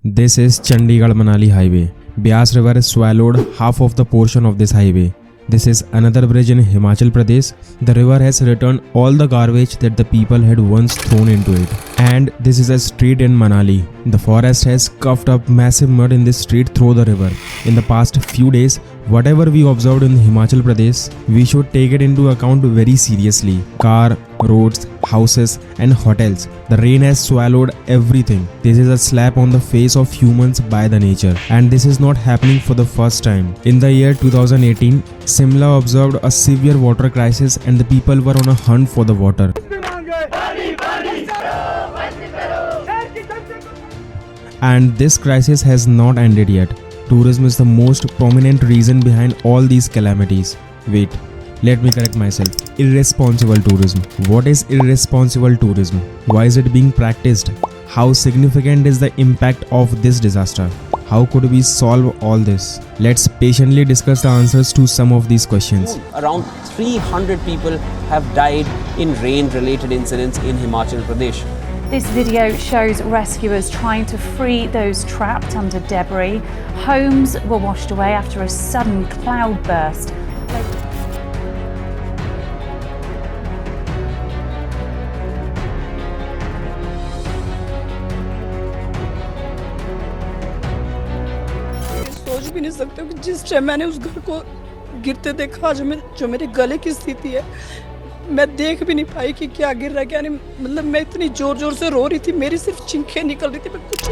This is Chandigarh Manali Highway. Beas River swallowed half of the portion of this highway. This is another bridge in Himachal Pradesh. The river has returned all the garbage that the people had once thrown into it. And this is a street in Manali. The forest has coughed up massive mud in this street through the river. In the past few days, whatever we observed in Himachal Pradesh, we should take it into account very seriously. Car, roads, houses and hotels. The rain has swallowed everything. This is a slap on the face of humans by the nature. And this is not happening for the first time. In the year 2018, Simla observed a severe water crisis and the people were on a hunt for the water. And this crisis has not ended yet. Tourism is the most prominent reason behind all these calamities. Wait, let me correct myself. Irresponsible tourism. What is irresponsible tourism? Why is it being practiced? How significant is the impact of this disaster? How could we solve all this? Let's patiently discuss the answers to some of these questions. Around 300 people have died in rain-related incidents in Himachal Pradesh. This video shows rescuers trying to free those trapped under debris. Homes were washed away after a sudden cloud burst. सोच भी नहीं सकते कि जिस time मैंने उस घर को गिरते देखा, जो मेरे गले की स्थिति है, मैं देख भी नहीं पाई कि क्या गिर रहा है क्या नहीं। मतलब मैं इतनी जोर जोर से रो रही थी, मेरी सिर्फ चिंखें निकल रही थी, मैं कुछ।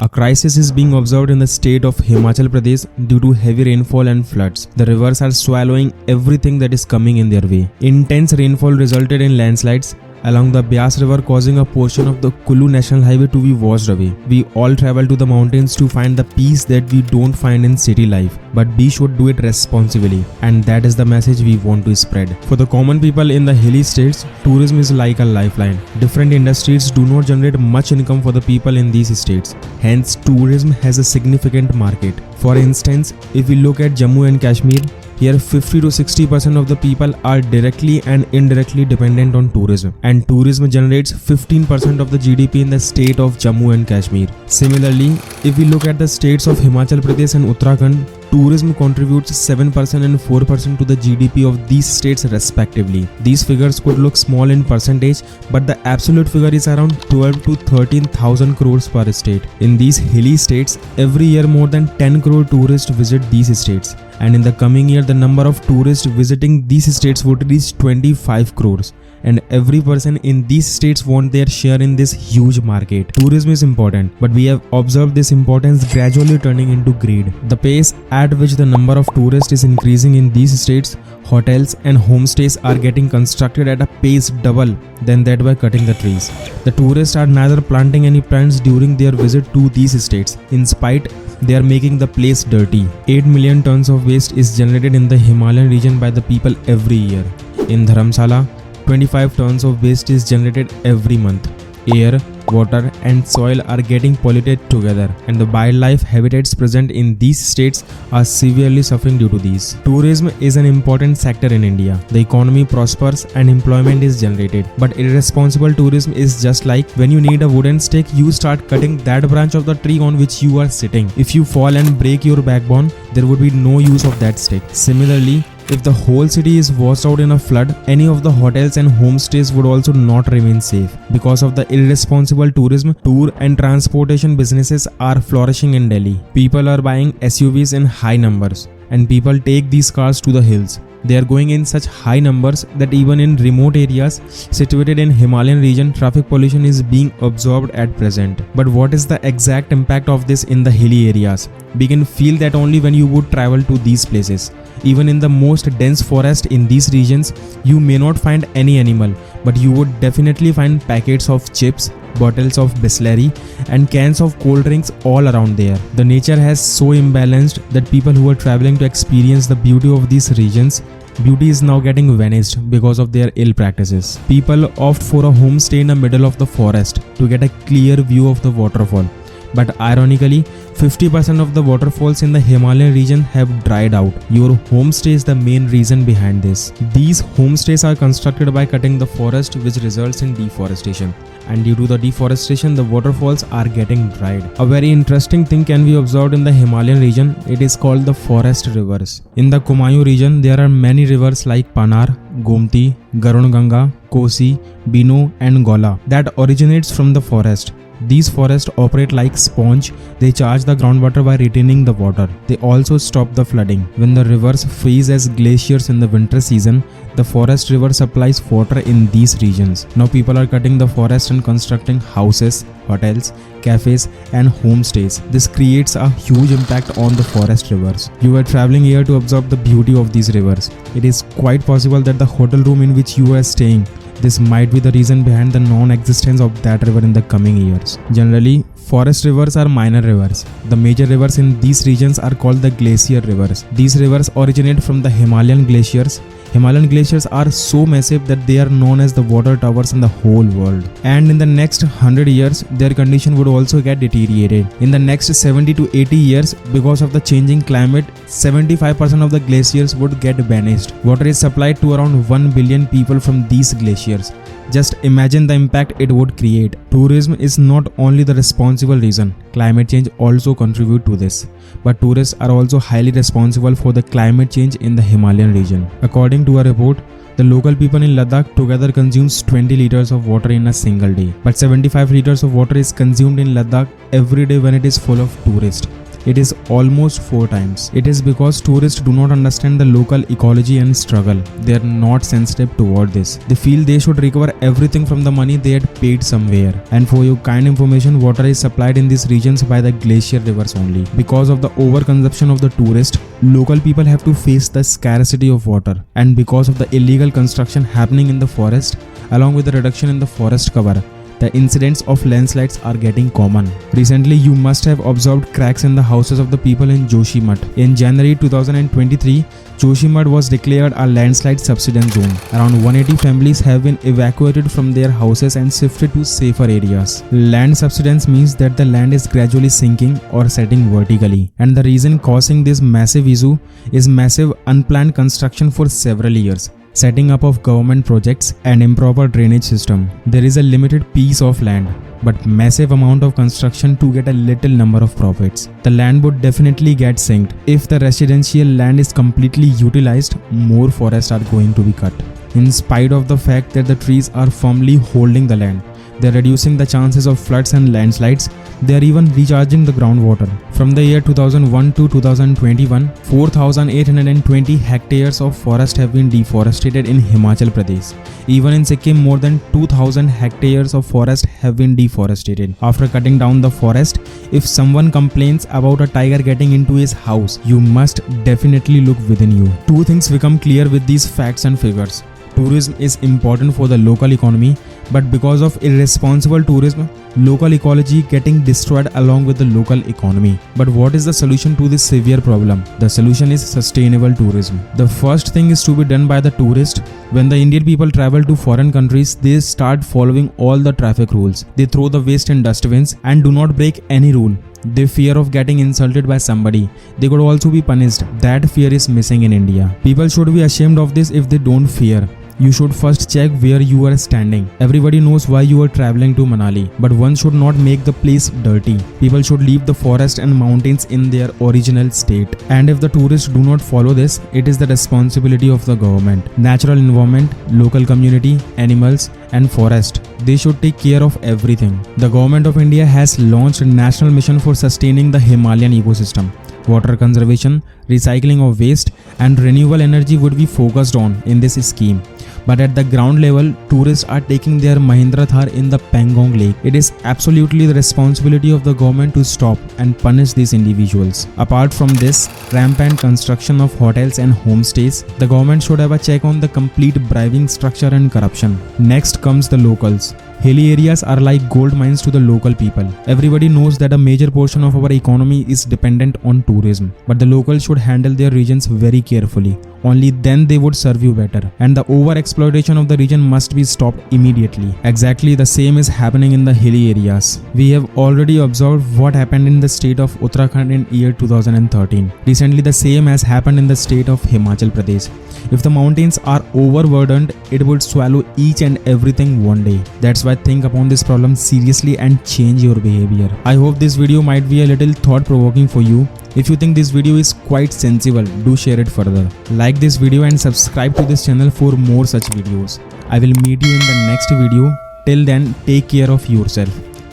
A crisis is being observed in the state of Himachal Pradesh due to heavy rainfall and floods. The rivers are swallowing everything that is coming in their way. Intense rainfall resulted in landslides along the Beas River, causing a portion of the Kullu National Highway to be washed away. We all travel to the mountains to find the peace that we don't find in city life, but we should do it responsibly, and that is the message we want to spread. For the common people in the hilly states, tourism is like a lifeline. Different industries do not generate much income for the people in these states. Hence, tourism has a significant market. For instance, if we look at Jammu and Kashmir, here 50 to 60% of the people are directly and indirectly dependent on tourism, and tourism generates 15% of the GDP in the state of Jammu and Kashmir. Similarly, if we look at the states of Himachal Pradesh and Uttarakhand, tourism contributes 7% and 4% to the GDP of these states respectively. These figures could look small in percentage, but the absolute figure is around 12 to 13,000 crores per state. In these hilly states, every year more than 10 crore tourists visit these states, and in the coming year the number of tourists visiting these states would reach 25 crores. And every person in these states want their share in this huge market. Tourism is important, but we have observed this importance gradually turning into greed. The pace at which the number of tourists is increasing in these states, hotels and homestays are getting constructed at a pace double than that by cutting the trees. The tourists are neither planting any plants during their visit to these states. In spite, they are making the place dirty. 8 million tons of waste is generated in the Himalayan region by the people every year. In Dharamsala, 25 tons of waste is generated every month. Air, water and soil are getting polluted together, and the wildlife habitats present in these states are severely suffering due to these. Tourism is an important sector in India. The economy prospers and employment is generated. But irresponsible tourism is just like when you need a wooden stick, you start cutting that branch of the tree on which you are sitting. If you fall and break your backbone, there would be no use of that stick. Similarly, if the whole city is washed out in a flood, any of the hotels and homestays would also not remain safe. Because of the irresponsible tourism, tour and transportation businesses are flourishing in Delhi. People are buying SUVs in high numbers, and people take these cars to the hills. They are going in such high numbers that even in remote areas situated in Himalayan region, traffic pollution is being observed at present. But what is the exact impact of this in the hilly areas? We can feel that only when you would travel to these places. Even in the most dense forest in these regions, you may not find any animal, but you would definitely find packets of chips, bottles of Bisleri and cans of cold drinks all around there. The nature has so imbalanced that people who are traveling to experience the beauty of these regions, beauty is now getting vanished because of their ill practices. People opt for a homestay in the middle of the forest to get a clear view of the waterfall. But ironically, 50% of the waterfalls in the Himalayan region have dried out. Your homestay is the main reason behind this. These homestays are constructed by cutting the forest, which results in deforestation. And due to the deforestation, the waterfalls are getting dried. A very interesting thing can be observed in the Himalayan region. It is called the forest rivers. In the Kumayu region, there are many rivers like Panar, Gomti, Garunganga, Kosi, Binu and Gola that originates from the forest. These forests operate like sponge. They charge the groundwater by retaining the water. They also stop the flooding. When the rivers freeze as glaciers in the winter season, the forest river supplies water in these regions. Now people are cutting the forest and constructing houses, hotels, cafes and homestays. This creates a huge impact on the forest rivers. You are traveling here to observe the beauty of these rivers. It is quite possible that the hotel room in which you are staying, this might be the reason behind the non-existence of that river in the coming years. Generally, forest rivers are minor rivers. The major rivers in these regions are called the glacier rivers. These rivers originate from the Himalayan glaciers. Himalayan glaciers are so massive that they are known as the water towers in the whole world. And in the next 100 years, their condition would also get deteriorated. In the next 70 to 80 years, because of the changing climate, 75% of the glaciers would get vanished. Water is supplied to around 1 billion people from these glaciers. Just imagine the impact it would create. Tourism is not only the responsible reason. Climate change also contributes to this. But tourists are also highly responsible for the climate change in the Himalayan region. According to a report, the local people in Ladakh together consumes 20 liters of water in a single day. But 75 liters of water is consumed in Ladakh every day when it is full of tourists. It is almost 4 times. It is because tourists do not understand the local ecology and struggle. They are not sensitive toward this. They feel they should recover everything from the money they had paid somewhere. And for your kind information, water is supplied in these regions by the glacier rivers only. Because of the overconsumption of the tourists, local people have to face the scarcity of water. And because of the illegal construction happening in the forest, along with the reduction in the forest cover, the incidents of landslides are getting common. Recently, you must have observed cracks in the houses of the people in Joshimath. In January 2023, Joshimath was declared a landslide subsidence zone. Around 180 families have been evacuated from their houses and shifted to safer areas. Land subsidence means that the land is gradually sinking or setting vertically. And the reason causing this massive issue is massive unplanned construction for several years, setting up of government projects and improper drainage system. There is a limited piece of land, but massive amount of construction to get a little number of profits. The land would definitely get sinked. If the residential land is completely utilized, more forests are going to be cut. In spite of the fact that the trees are firmly holding the land, they are reducing the chances of floods and landslides. They are even recharging the groundwater. From the year 2001 to 2021, 4,820 hectares of forest have been deforested in Himachal Pradesh. Even in Sikkim, more than 2,000 hectares of forest have been deforested. After cutting down the forest, if someone complains about a tiger getting into his house, you must definitely look within you. Two things become clear with these facts and figures. Tourism is important for the local economy, but because of irresponsible tourism, local ecology getting destroyed along with the local economy. But what is the solution to this severe problem? The solution is sustainable tourism. The first thing is to be done by the tourist. When the Indian people travel to foreign countries, they start following all the traffic rules. They throw the waste in dustbins and do not break any rule. They fear of getting insulted by somebody. They could also be punished. That fear is missing in India. People should be ashamed of this if they don't fear. You should first check where you are standing. Everybody knows why you are traveling to Manali, but one should not make the place dirty. People should leave the forest and mountains in their original state. And if the tourists do not follow this, it is the responsibility of the government. Natural environment, local community, animals and forest. They should take care of everything. The government of India has launched a national mission for sustaining the Himalayan ecosystem. Water conservation, recycling of waste and renewable energy would be focused on in this scheme. But at the ground level, tourists are taking their Mahindra Thar in the Pangong Lake. It is absolutely the responsibility of the government to stop and punish these individuals. Apart from this rampant construction of hotels and homestays, the government should have a check on the complete bribing structure and corruption. Next comes the locals. Hilly areas are like gold mines to the local people. Everybody knows that a major portion of our economy is dependent on tourism, but the locals should handle their regions very carefully. only then they would serve you better. And the over exploitation of the region must be stopped immediately. Exactly the same is happening in the hilly areas. We have already observed what happened in the state of Uttarakhand in year 2013. Recently the same has happened in the state of Himachal Pradesh. If the mountains are overburdened, it would swallow each and everything one day. That's why think upon this problem seriously and change your behavior. I hope this video might be a little thought provoking for you. If you think this video is quite sensible, do share it further. Like this video and subscribe to this channel for more such videos. I will meet you in the next video. Till then, take care of yourself.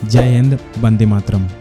Jai Hind, Bande Matram.